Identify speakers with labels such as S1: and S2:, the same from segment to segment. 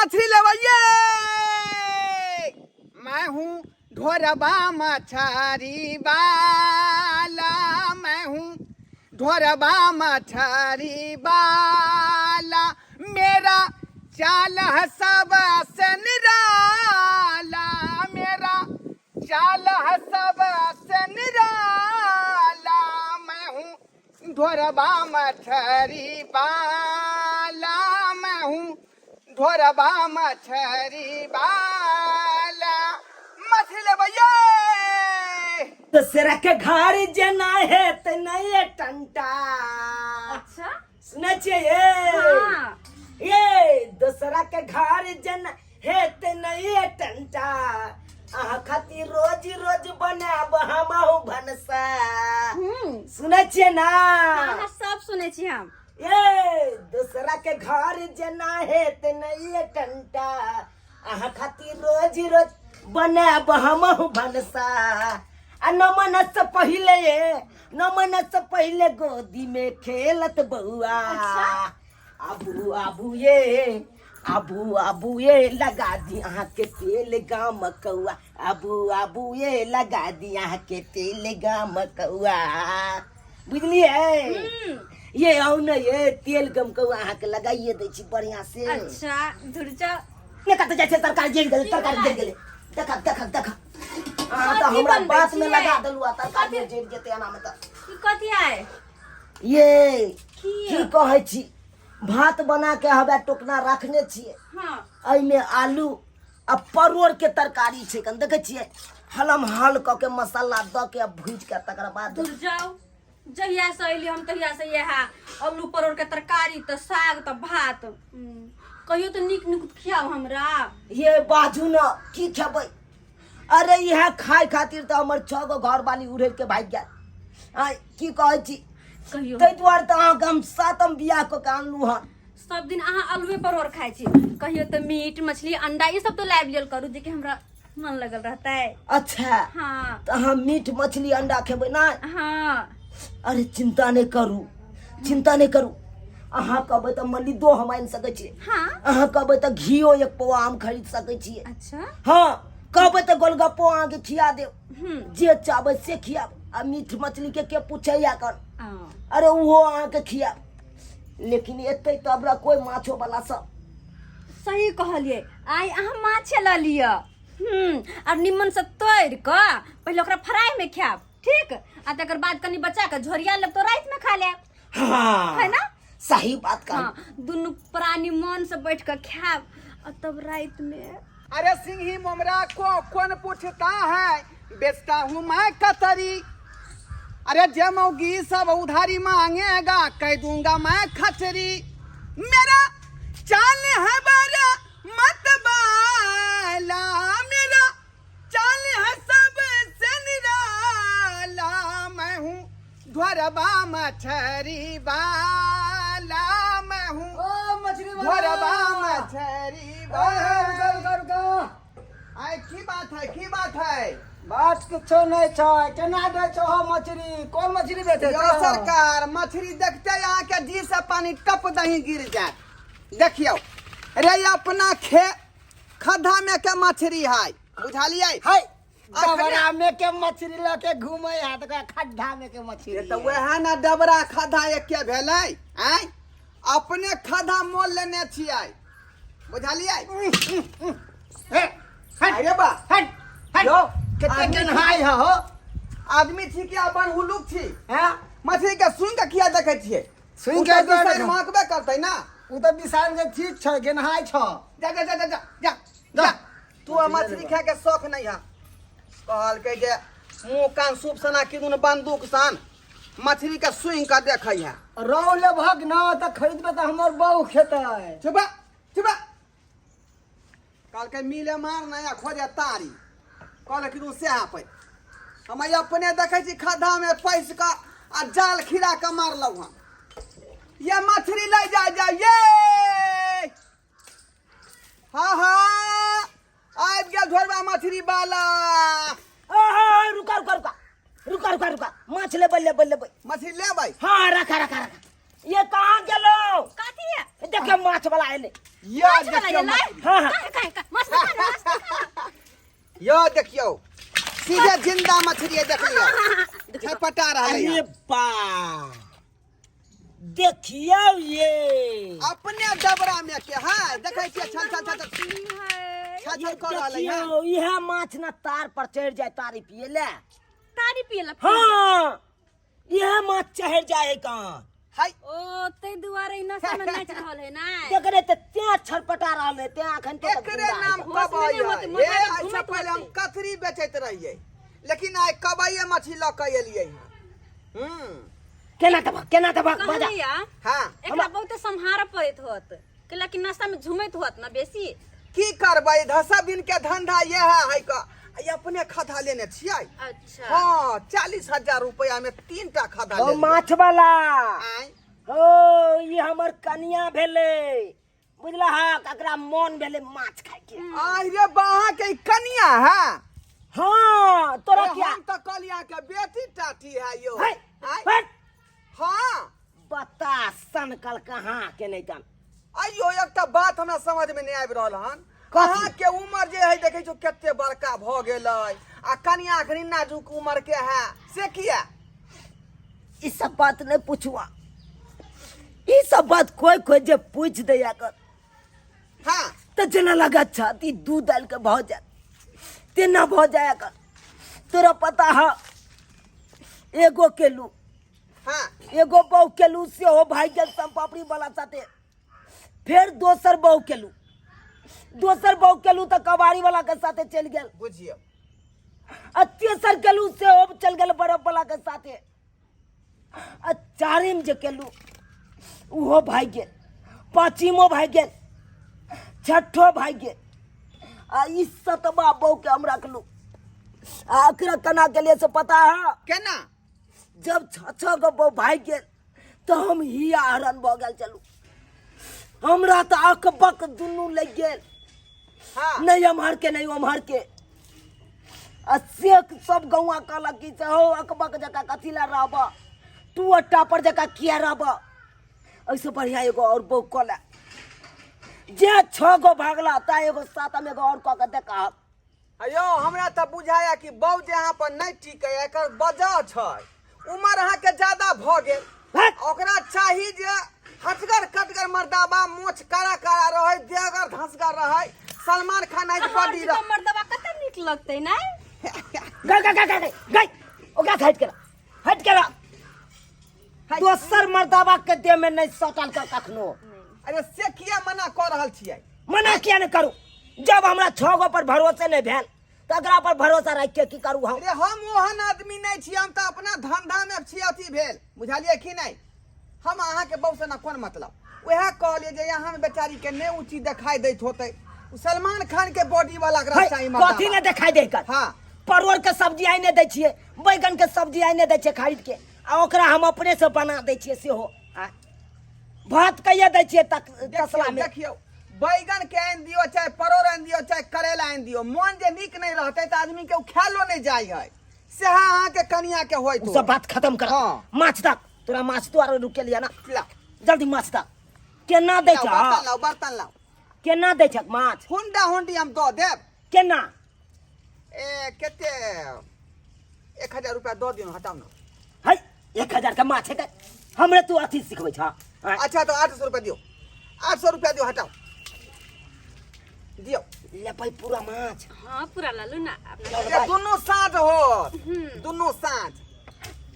S1: मछली लेवाइए। मैं हूँ ढोरबा मछरी वाला, मैं हूँ ढोरबा मछरी वाला। मेरा चाल है सबसे निराला, मेरा चाल है सबसे निराला। मैं हूँ ढोरबा मछरी वाला, मैं हूँ ढोरबा मछरी वाला। मछली ले भैया।
S2: दूसरा के घर जना है तो नहीं टंटा।
S3: अच्छा
S2: सुने छिए
S3: हाँ।
S2: ये दूसरा के घर जना है तो नहीं टंटा। आहा खातिर रोज रोज बनाब हमहु भनसा। सुने छिए ना?
S3: हाँ, सब सुने छी हम।
S2: ये दूसरा के घर जना है तो नहीं टंटा। आहा खातिर रोज रोज बनाब हमहु भनसा। आ नमन से पहले गोदी में खेलत बउआ। आबू आबू ये लगा दी अहाँ के तेल गाम कौआ। आबू ये लगा दी अहाँ के तेल गाम कौआ। बुझलिए? ये आओ न ये तेल गम कौआ अहाँ के लगाइए दै छी बढ़िया से।
S3: अच्छा धुर जाओ।
S2: ने कत जाय छै तरकारी जल गेलै, तरकारी जल गेलै। देखा अहाँ तो
S3: कथी
S2: हमरा
S3: बनबै
S2: बात में
S3: छियै?
S2: लगा देलु। तरकारी जल जेतै एना में त
S3: ई कथी आए?
S2: ये
S3: की?
S2: की कहै छी, भात बना के हवे टोकना रखने छिए।
S3: हाँ
S2: एहि में आलू आ परोड़ के तरकारी छै। कन देखे छिए हलम हल क के मसाला द के भूज के तकर बाद
S3: धुर जाओ। जहिया से अइली हम तहिया से यह आलू परोड़ के तरकारी त साग त भात। कहियो तो निक निक खियाओ हमरा।
S2: ये बाजू न की खेबै। अरे यह खाए खातिर तो हमर 6 गो घर वाली उड़े के भाग गया। की कहै छी,
S3: कहियो
S2: तै दुआरे तो अहाँ हम 7म बियाह क के आनलू हन।
S3: सब दिन अहाँ आलूए परोड़ खाए छी। कहियो तो मीट मछली अंडा ये सब तो लाइव लियल करू जे कि हमरा मन लगल रहता है।
S2: अच्छा
S3: हाँ
S2: तो अहाँ मीट मछली अंडा खेबै ना?
S3: हाँ।
S2: अरे चिंता नहीं करू। अहाँ कहबै तो मलिदो हम आनि सकै छी।
S3: हाँ
S2: अहाँ कहबै तो घीओ 1 पौआ हम खरीद सकै छी।
S3: अच्छा
S2: हाँ कहबै तो गोलगप्पो अहाँ के खिया देब। जे चाहबै से खियाब। आ मीट मछली के पूछैया कन। अरे उहो अहाँ के खियाब। लेकिन एतै तो हमरा कोई माछो वाला सब।
S3: सही कहलिए। आइ अहाँ माछे ल लिअ। और निमन से तोड़ क पहले ओकरा फ्राई में खायब, ठीक? आ तकर बाद कनी बचा के झोरिया लेब तो रात में खा लेब।
S2: हाँ
S3: है ना?
S2: सही बात कह।
S3: हाँ दुनू प्राणी मन से बैठ के खायब और तब रात में।
S1: अरे सिंही मोमरा को कौन पूछता है, बेचता हूँ मैं कतरी। अरे जमोगी सब उधारी मांगेगा, कह दूंगा मैं खचरी। मेरा चाल है बड़ा मत बाला, मेरा चाल है सबसे निराला। मैं हूँ ढोरबा मछरी वाला, मैं हूँ ढोरबा मछरी वाला। आय की बात है?
S4: बात किछो नहीं छै। केना दे छो मछली? कोन मछली बेचे
S1: यो
S4: छो?
S1: सरकार मछली देखते यहाँ के जी से पानी टप दही गिर जाए। देखियो रे अपना खड्डा में के मछली है, बुझलिए?
S4: है डबरा में के मछली लेके घूमे है तो खड्डा में के मछली।
S1: तो वह ना डबरा खड्डा एक के भेलै। आय अपने खड्डा मोल लेने छियै, बुझलिए? अरे बा
S4: यो कते गनहाई हो?
S1: आदमी छी कि अपन उलूक छी?
S4: हैं?
S1: मछली के सुन के किया देखे छियै?
S4: सुन
S1: सुन
S4: के
S1: के
S4: देखे।
S1: महकबे करतै ना।
S4: उ तो विशाल के ठीक छ, गनहाई छ।
S1: जा तू मछली खाए के शौक नहीं है। कहल के जे मुंह कान सूप सना किदुन बंदूक सान मछली के सुन के देखै है।
S4: रौ ले भग ना त खरीदबे त हमर बहू खेतै।
S1: चुप कहल के मिले मार नया खोजे तारी। कहल किदुन से पे हम अपने देखे छी खड्डा में पैस का आ जाल खिरा के मारलौ हम। ये मछली ले जा ये। हाँ आज गया ढोरबा मछली वाला।
S2: रुका माछ ले बल्ले।
S1: मछली ले भाई।
S2: हाँ रखा। ये कहाँ गेलो?
S3: कथी है?
S2: देखे माछ वाला आइले।
S1: यो
S3: माछ वाला
S1: देखियो
S3: ये लाई
S2: हाँ, हाँ।
S3: काहे मस्त खा
S1: यो देखियो सीधे जिंदा मछली है, देख लियो छटपटा रहा
S2: अरे
S1: है।
S2: बा देखियो ये
S1: अपने डबरा में के है, देखै छियै छल छल छल छल छल कर रहल है।
S2: देखियो यह माछ ना तार पर चढ़ जाए तारी पिए ले।
S3: तारी पियला
S2: हाँ यह माछ चढ़ जाए कहाँ
S1: हाय
S3: ओ ते दुआरे इना समय नाच रहल है ना
S2: देखरे ते त्या छटपटा रहल है त्या अखन तो
S1: एकरे नाम
S3: होश में नहीं होते,
S1: कबाई
S3: मोटा
S1: है।
S3: के
S1: ऐसा
S3: घूमत
S1: पहले हम
S3: होते।
S1: कथरी बेचैत रहिए, लेकिन आइ कबाई मछली ल के एलियै।
S2: केना तब बजा
S3: कहलिया
S1: हाँ
S3: एकरा बहुते संहार पड़त होत केला कि नशा में झुमैत होत ना बेसी।
S1: की करबै, धसा दिन के धंधा ये है का ये अपने खदा लेने छियै।
S3: अच्छा
S1: हाँ 40,000 रुपया में 3टा खदा
S2: ओ
S1: ले
S2: माछ वाला
S1: आइ
S2: ओ ये हमर कनिया भेले बुझला हा ककरा मन भेले माछ खाय के।
S1: आइ रे बाहा के कनिया है।
S2: हाँ तोरा क्या
S1: हम तो कलिया के बेटी टाटी है यो।
S2: है
S1: आइ
S2: हट
S1: हाँ
S2: बता सनकल कहाँ के नहीं जान
S1: आइयो एकटा बात हमरा समझ में नहीं आबि रहल हन।
S2: कथी?
S1: अहाँ के उम्र जे है देखे छो कते बड़का भ गेलै आ कनिया अखनी नाजुक उम्र के है, से किया?
S2: ई सब बात नहीं पूछुआ। ई सब बात कोई जे पूछ दिया कर
S1: हाँ
S2: तो जना लगा छाती दूध डाल के भौ जाए तेना भौ जाया कर। तोरा पता है एगो केलू
S1: हाँ
S2: एगो बहु केलू से हो भाई गेल संपापड़ी वाला साथे, फिर दोसर बहु केलू तो कबाड़ी वाला के साथे चल गेल,
S1: बुझियो
S2: आ तेसर केलू से हो चल गेल बर्फ वाला के साथे, आ चारिम जे केलू उहो भाई गेल, पाँचीमो भाई गेल, छठो भाई गेल, आ ई सतबा बहु के हम रखलू। आखिर कना के लिए से पता है
S1: केना?
S2: जब छ गो बहु भाई गेल तो हम हिया हरण भ गेल चलू। हमरा तो अकबक दुनू लग गेल,
S1: हाँ
S2: नहीं अमहर के नहीं अमहर के। आ शेख सब गौआ कहलक कि से हो अकबक जका कथी ला रहब, तू अट्टा पर जका किया रहब, ऐसे बढ़िया एगो और बहु कला जे 6 गो भागला ता एगो 7 एगो और कह के देखा।
S1: अयो हमरा तो बुझाया कि बौ जे यहाँ पर नहीं टिके एकर वजह छै उम्र अहाँ के ज्यादा भ गेल।
S2: हट!
S1: ओकरा चाही जे हटगर कटगर मर्दाबा मोछ कारा कारा रहे, देहगर धंसगर रहे, सलमान खान है बॉडी रहे।
S3: मर्दबा कते नीक लगतै ना।
S2: गई ओकरा हट के रह। दोसर मर्दाबा के देह में नहीं सटल कर कखनो।
S1: अरे से किया मना कर रहल छियै?
S2: मना किया नहीं करू, जब हमरा 6 गो पर भरोसे नहीं भेल तो अगरा पर भरोसा रख के की करू हम?
S1: अरे हम ओहन आदमी नहीं छी, हम तो अपना धंधा में छी अथी भेल, बुझलिए कि नहीं? हम अहाँ के बहु से ना कोन मतलब, वह कहलिए जे यहाँ में बेचारी के नहीं ऊंची दिखाई दैत होते, सलमान खान के बॉडी वाला एकरा चाहिए
S2: कथी ने दिखाई दे कर?
S1: हाँ
S2: परोर के सब्जी आइने दै छियै, बैगन के सब्जी आइने दै छियै खरीद के, आ ओकरा हम अपने से बना दै छियै सेहो। भात कहिया दै छियै तसला में।
S1: देखियो बैगन के आनि दियो चाहे परोर आनि दियो चाहे करेला आनि दियो, मन जे नीक नहीं रहते तो आदमी के खेलो नहीं जाय है, से अहाँ के कनिया के होय
S2: उ सब बात खत्म कर।
S1: हाँ।
S2: माछ तक तोरा माछ तो आरो रुके लिया ना,
S1: ला
S2: जल्दी माछ तक केना दै छ?
S1: बर्तन लाओ बर्तन लाओ,
S2: केना दै छ माछ?
S1: हुंडा हुंडी हम दो देब।
S2: केना?
S1: ए केते 1000 रुपया दो दियो, हटाओ ना।
S2: है 1000 का माछ है का? हमरे तू अथी सिखबै छ?
S1: अच्छा तो 800 रुपया दियो, 800 रुपया दियो, हटाओ दियो।
S2: ले भाई पूरा माछ।
S3: हाँ पूरा लालू ना अपना।
S1: ये दोनों साँझ हो, दोनों साँझ।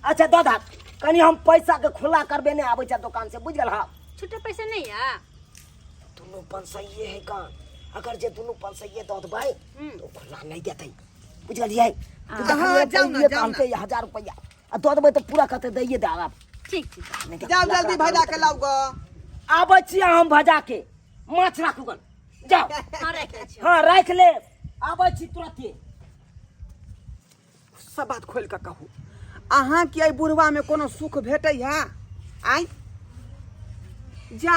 S2: अच्छा दादा कनी हम पैसा के खुला करबे नहीं आबै छ दुकान से, बुझ गेल हा?
S3: छुट्टे पैसे नहीं है।
S2: दुनू पंसइये है का, अगर जे दुनू पंसइये दो भाई तो खुला नहीं देते, बुझ गेलियै?
S1: हाँ, जाओ ना, जाओ ना।
S2: 1000 रुपया आ दो देबै तो पूरा कहते दैये दे आप।
S3: ठीक ठीक।
S2: नहीं तो
S1: जाओ
S2: खुला
S1: जल्दी
S2: करा
S1: भजा
S2: देबै।
S1: के लाओ गो।
S2: आबै छियै हम भजा के, माछ राखू गन जाओ।
S3: हाँ रख छी।
S2: हाँ राख ले, आबै छी तुरंते।
S1: सब बात खोल के कहू, अहाँ के एहि बुढ़वा में कोनो सुख भेटै है? आइ जा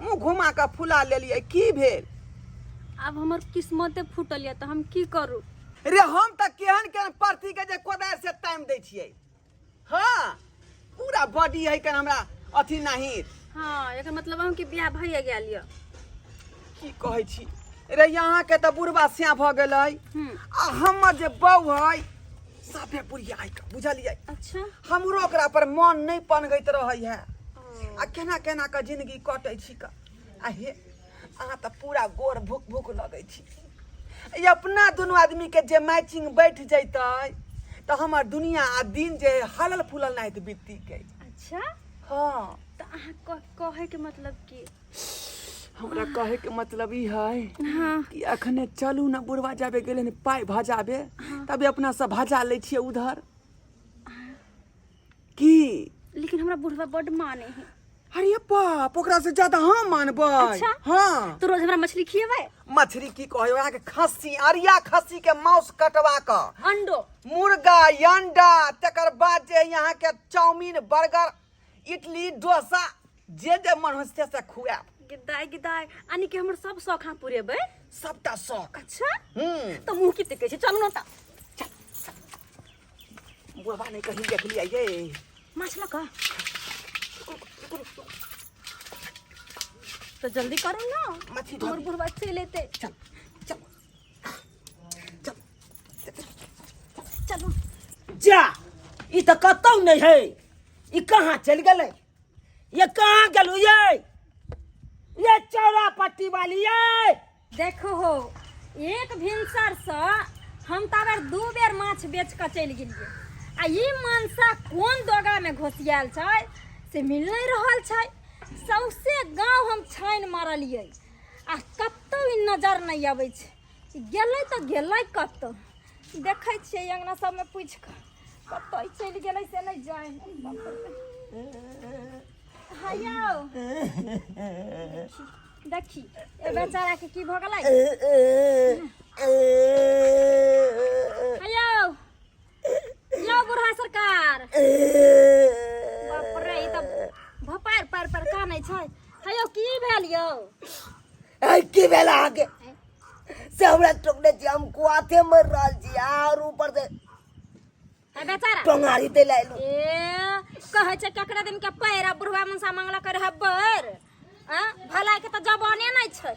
S1: मुँह घुमा के फुला लेलिए, की भेल?
S3: अब हमर किस्मते फूटल या तो हम की करू?
S1: रे हम तो केहन केहन प्रति के जे कोदार से टाइम दै छियै। हाँ पूरा बॉडी है के हमरा अथी नहीं।
S3: हाँ एकर मतलब हम कि बियाह भइए गेल या।
S1: की कहै छी रे यहाँ के तो बुढ़वा सिया भ गेलै आ हमर जे बहू है साफे बुढ़िया है बुझलियै।
S3: अच्छा
S1: हमरो ओकरा पर मन नहीं पनगैत रहै है आ केना केना के जिंदगी कटै छी का आ हे अहाँ तो पूरा गोर भूख भूख लगै छी। ये अपना दोनों आदमी के जे मैचिंग बैठ जैतै तो हमर दुनिया आ दिन जे हलल फुलल नहीं बीतती के।
S3: अच्छा
S1: हाँ
S3: तो अहाँ कहे के मतलब की
S1: हमरा कहे के मतलब ई है
S3: हाँ
S1: कि अखने चलू ना बुढ़वा जाबे गेले ने पाई भजाबे तभी अपना सब भजा ले छिए उधर की।
S3: लेकिन हमरा बुढ़वा बड माने है।
S1: अरे बाप ओकरा से ज्यादा हम मानबै।
S3: अच्छा?
S1: हाँ
S3: तो रोज हमरा मछली खिएबै
S1: मछली की कहे यहाँ के खस्सी अरिया खस्सी के मांस कटवा के
S3: अंडो
S1: मुर्गा अंडा तकर बाद जे यहाँ के चाउमीन बर्गर इडली डोसा जे मन हो से खुआब।
S3: गिदाय गिदाय आनी के हमर सब शौक हाँ पुरेबै
S1: सबटा शौक।
S3: अच्छा तो मुंह की तके चलू ना ता
S1: बुढ़वा नहीं कहीं देख लिया ये
S3: माछ लका तो जल्दी करो ना
S1: मछली
S3: हमर बुढ़वा से लेते
S1: चल चल चल
S3: चलो
S2: जा ई तो कतौ नहीं है। ई कहाँ चल गए? ये कहाँ गलू? ये चौरा पट्टी वाली ये
S3: देखो हो एक भिनसर से हम ताबर 2 बेर माछ बेच के चल गेलिए आ ई मानसा कोन दोगा में घोसियाल छै से मिल नहीं रहल छै। सौसे गांव हम छाइन मारलिए आ कत्तो ई नजर नहीं आबै छै। गेलै तो गेलै कत्तो देखै छियै अंगना सब में पूछ के कत्तो चल गेलै से नहीं जाय। हायो देखी ए बेचारा के की भ गेलै। हायो लो बुढ़ा सरकार बाप रे ई त भपार पर कानै छै। हायो की भेल यो?
S2: ऐ की भेला आगे से हमरा टोकने छी हम कुआथे मर रहल छी और ऊपर से
S3: ए बेचारा
S2: टंगारी दे लाइलो।
S3: ए कहै छै ककरा दिन के पैरा बुढ़वा मनसा मंगला कर हब्बर भला के तो जबाने नहीं छै।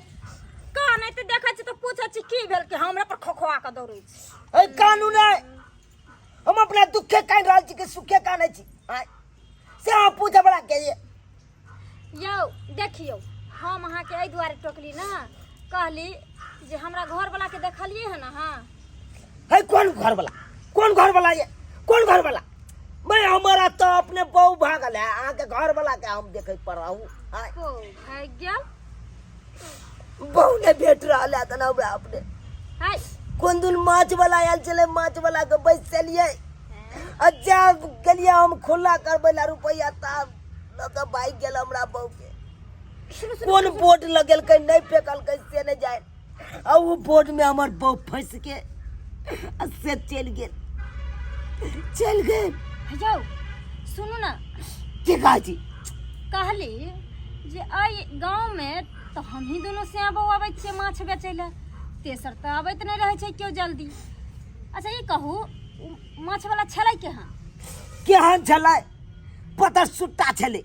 S3: का नहीं तो देखै छी तो पूछै छी की भेल के हमरा पर खोखवा के दौड़ै छी।
S2: ऐ कानून है हम अपना दुखे कान रहल छी कि सुखे कानै छी आय से हम पूछे बड़ा के
S3: यौ देखियो हम अहाँ के एहि दुआरे टोकली ना कहली जे हमरा घर वाला के देखलिए है ना। हाँ
S2: है कौन घर वाला ये कौन घर वाला? मैं हमारा तो अपने बहू भागल है आके घर वाला के हम देखे पड़ाऊ आय
S3: को भाग गेल
S2: बहू ने भेट रहल है तना अपने
S3: हाय
S2: कोन दिन माछ वाला आयल चले माछ वाला के बैस चलिए अच्छा गेलिए हम खुला करबै ला रुपया तब लगे बाइक गेल हमरा बहू के कौन बोर्ड लगेल के नहीं फेकल के से नहीं जाए आ वो बोर्ड में हमर बहू फंस के आ से चल गेल।
S3: यौ सुनू ना
S2: की कहै
S3: कहली जे आई गांव में तो हम ही दोनों से बहू आबै छियै माछ बेचै ला तेसर तो आबैत नहीं रहे छै क्यों जल्दी। अच्छा ये कहू माछ वाला छलै
S2: केहन छलै? पतर सुट्टा छलै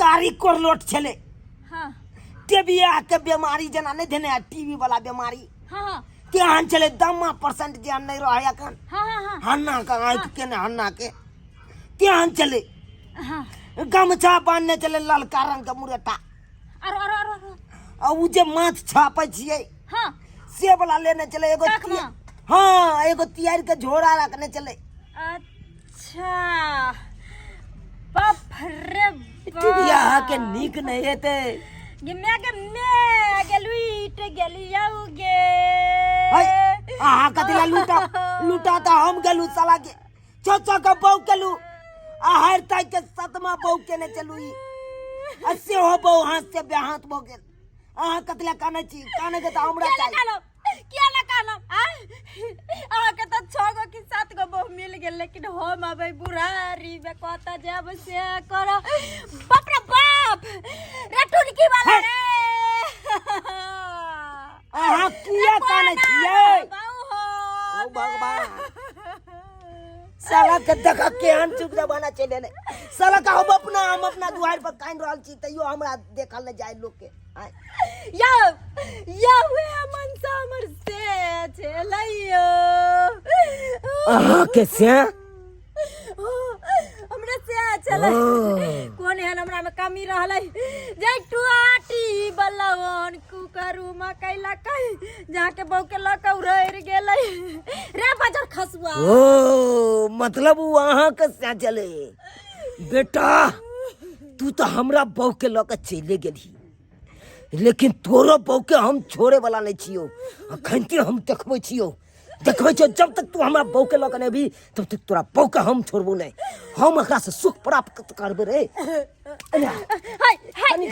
S2: कारी कोरलोट छलै
S3: हाँ
S2: टीबिया के बीमारी जना नहीं देने टीबी वाला बीमारी
S3: हाँ हाँ
S2: केहन छलै 10% जे नहीं रहे अखन
S3: हाँ हाँ हाँ
S2: हन्ना का आँख के ने हन्ना के केहन चले
S3: हाँ
S2: गमछा बांधने चले ललका रंग के मुरेटा
S3: अरो अरो अरो अरो
S2: आ उ जे माछ छापै छियै
S3: हाँ
S2: से वाला लेने चले एगो
S3: काखमा?
S2: हाँ एगो तियार के झोरा रखने चले।
S3: अच्छा बाप रे
S2: टिबिया के नीक नहीं हेते
S3: मैं गेलुईट गेलियौ गे
S2: आहा कतिला लूटा तो हम गेलू साला के चचा के बहू केलू आ हर ताई के 7मा बहू केने चलू ई असे हो बहू हाथ से बेहाथ भ गेल आहा कतिला काने छी काने के तो हमरा चाहिए
S3: किया ना कानम आ के तो 6 गो की 7 गो बहू मिल गेल लेकिन हम अबे बुढ़ारी में कहता जब से करो बाप रे बाप रे टुनकी वाला रे
S2: आहा किया काने छियै
S3: ओ
S2: भगवान साला के देखा केहन चुप जमाना चले ने साला का हम अपना दुआर पर कान रहल छी तैयो हमरा देखल न जाय लोग के आय
S3: या वे मनसा हमर से छलैयो
S2: अहाँ के से
S3: हमरा से चले कोन हन हमरा में कमी रहलै जे टुआटी बलवन कुकरू मकई लकई जाके बौ के लक उड़र गेलै रे बाजार खसुआ
S2: ओ मतलब वो अहाँ के से चले बेटा तू तो हमरा बहू के लक चले गेली लेकिन तोरो बहू के हम छोड़े वाला नहीं छियो अखन के हम देखबै छियो जब तक तू हमरा बहू के लक नहीं भी तब तक तोरा बहू के हम छोड़बो नहीं हम एकरा से सुख प्राप्त करबे रे
S3: हाय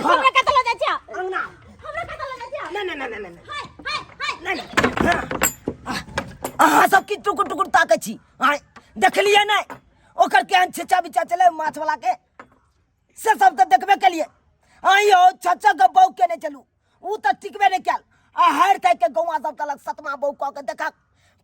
S3: हमरा कत ल जाय छ
S2: अंगना
S3: हमरा कत ल जाय छ
S2: नहीं
S3: हाय
S2: अहाँ सब की टुकुर टुकुर ताकै छी आय देखलिए नहीं ओकर केहन छेचा बिचा चले माछ वाला के से सब तो देखबे के लिए आइयो छछा के बहू के नहीं चलू ऊ तो टिकबे नहीं कैल आ हर कह के गौवा सब कहलक सतमा बहू कह के देखा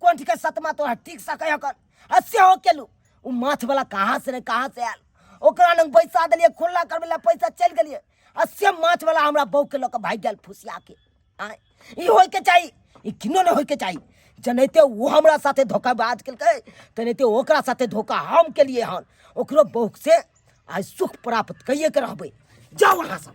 S2: कोन ठीक है सतमा तो ठीक सकै हकन असे हो केलू ऊ माछ वाला कहां से आयल ओकरा नंग पैसा देलिए खुल्ला करबेला पैसा चल गेलिए असे माछ वाला हमरा बहू के लोक भाग गेल फुसिया के आय ई होय के चाहिए ई किनो न होय के चाहिए जनैते वो हमरा साथे धोखाबाज केलकै तनैते ओकरा साथे धोखा हम केलिए हन ओकरो बहू से आज सुख प्राप्त कइए के रहबै जाओ वहां से